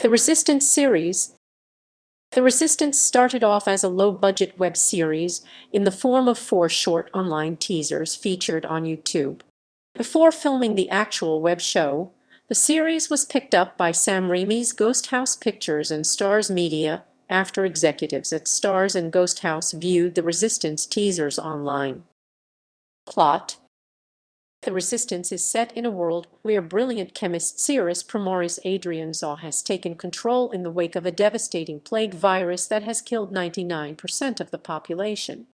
The Resistance series. The Resistance started off as a low-budget web series in the form of 4 short online teasers featured on YouTube. Before filming the actual web show, the series was picked up by Sam Raimi's Ghost House Pictures and Starz Media after executives at Starz and Ghost House viewed the Resistance teasers online. Plot. The Resistance is set in a world where brilliant chemist Cirrus Primoris Adrian Zaw has taken control in the wake of a devastating plague virus that has killed 99% of the population.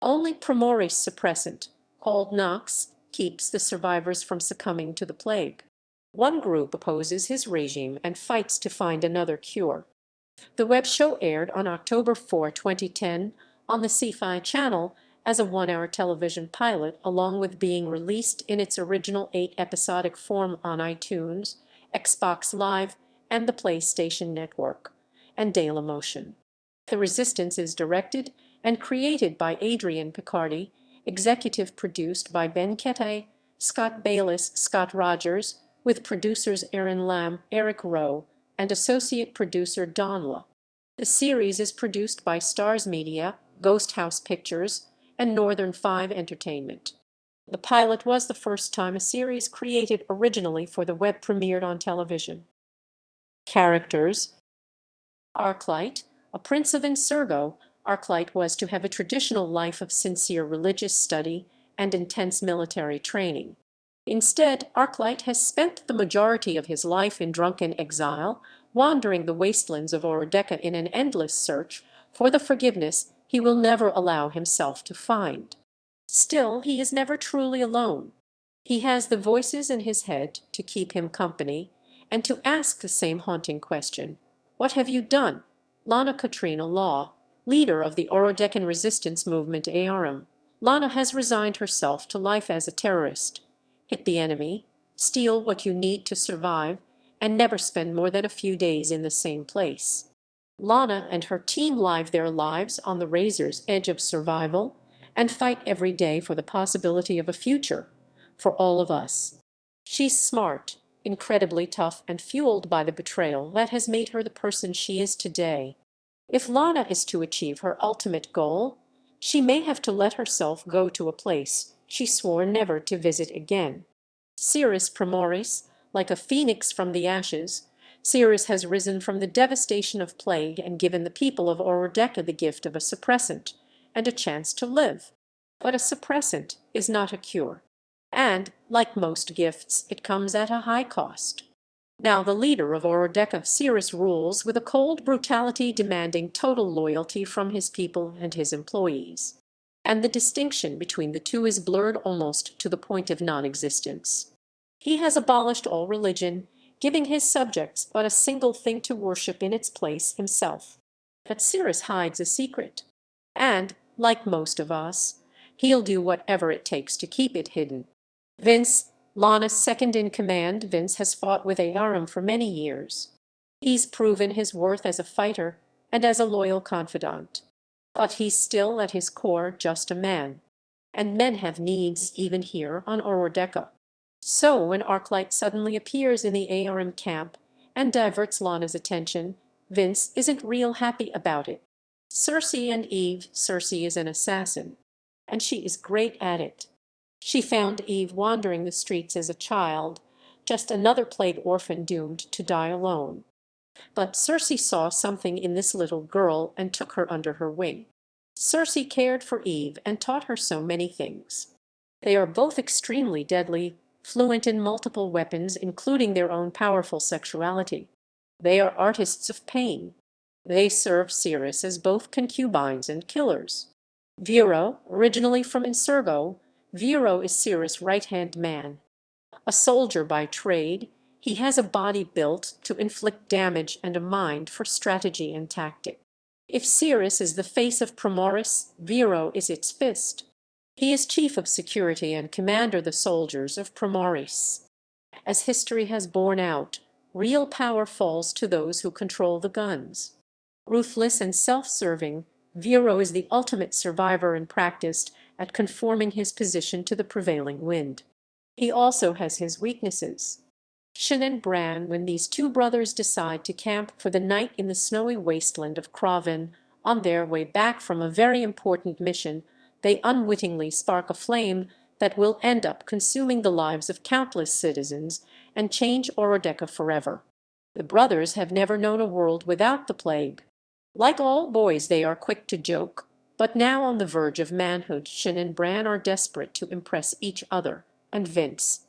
Only Primoris suppressant, called Nox, keeps the survivors from succumbing to the plague. One group opposes his regime and fights to find another cure. The web show aired on October 4, 2010 on the Sci-Fi channel as a 1-hour television pilot, along with being released in its original 8-episodic form on iTunes, Xbox Live, and the PlayStation Network, and Dailymotion. The Resistance is directed and created by Adrian Picardi, executive produced by Ben Kette, Scott Bayless, Scott Rogers, with producers Aaron Lamb, Eric Rowe, and associate producer Donla. The series is produced by Starz Media, Ghost House Pictures, and Northern 5 Entertainment. The pilot was the first time a series created originally for the web premiered on television. Characters. Arclight, a prince of Insurgo, Arclight was to have a traditional life of sincere religious study and intense military training. Instead, Arclight has spent the majority of his life in drunken exile, wandering the wastelands of Orodeca in an endless search for the forgiveness he will never allow himself to find. Still, he is never truly alone. He has the voices in his head to keep him company and to ask the same haunting question, "What have you done?" Lana Katrina Law, leader of the Orodecan resistance movement ARM. Lana has resigned herself to life as a terrorist. Hit the enemy, steal what you need to survive, and never spend more than a few days in the same place. Lana and her team live their lives on the razor's edge of survival and fight every day for the possibility of a future for all of us. She's smart, incredibly tough, and fueled by the betrayal that has made her the person she is today. If Lana is to achieve her ultimate goal, she may have to let herself go to a place she swore never to visit again. Cirrus Primoris, like a phoenix from the ashes, Cirrus has risen from the devastation of plague and given the people of Orodeca the gift of a suppressant and a chance to live. But a suppressant is not a cure. And, like most gifts, it comes at a high cost. Now the leader of Orodeca, Cirrus, rules with a cold brutality demanding total loyalty from his people and his employees. And the distinction between the two is blurred almost to the point of non-existence. He has abolished all religion, giving his subjects but a single thing to worship in its place, himself. But Cirrus hides a secret. And, like most of us, he'll do whatever it takes to keep it hidden. Vince, Lana's second-in-command, Vince has fought with ARM for many years. He's proven his worth as a fighter and as a loyal confidant. But he's still at his core just a man. And men have needs even here on Orodeca. So when Arclight suddenly appears in the ARM camp and diverts Lana's attention, Vince isn't real happy about it. Cersei and Eve. Cersei is an assassin, and she is great at it. She found Eve wandering the streets as a child, just another plague orphan doomed to die alone. But Cersei saw something in this little girl and took her under her wing. Cersei cared for Eve and taught her so many things. They are both extremely deadly, fluent in multiple weapons, including their own powerful sexuality. They are artists of pain. They serve Cirrus as both concubines and killers. Vero, originally from Insurgo, Vero is Cirrus' right-hand man. A soldier by trade, he has a body built to inflict damage and a mind for strategy and tactic. If Cirrus is the face of Primoris, Vero is its fist. He is chief of security and commander the soldiers of Primoris. As history has borne out, real power falls to those who control the guns. Ruthless and self-serving, Vero is the ultimate survivor and practiced at conforming his position to the prevailing wind. He also has his weaknesses. Shin and Bran when these two brothers decide to camp for the night in the snowy wasteland of Craven. On their way back from a very important mission, they unwittingly spark a flame that will end up consuming the lives of countless citizens and change Orodeca forever. The brothers have never known a world without the plague. Like all boys, they are quick to joke, but now on the verge of manhood, Shin and Bran are desperate to impress each other and Vince.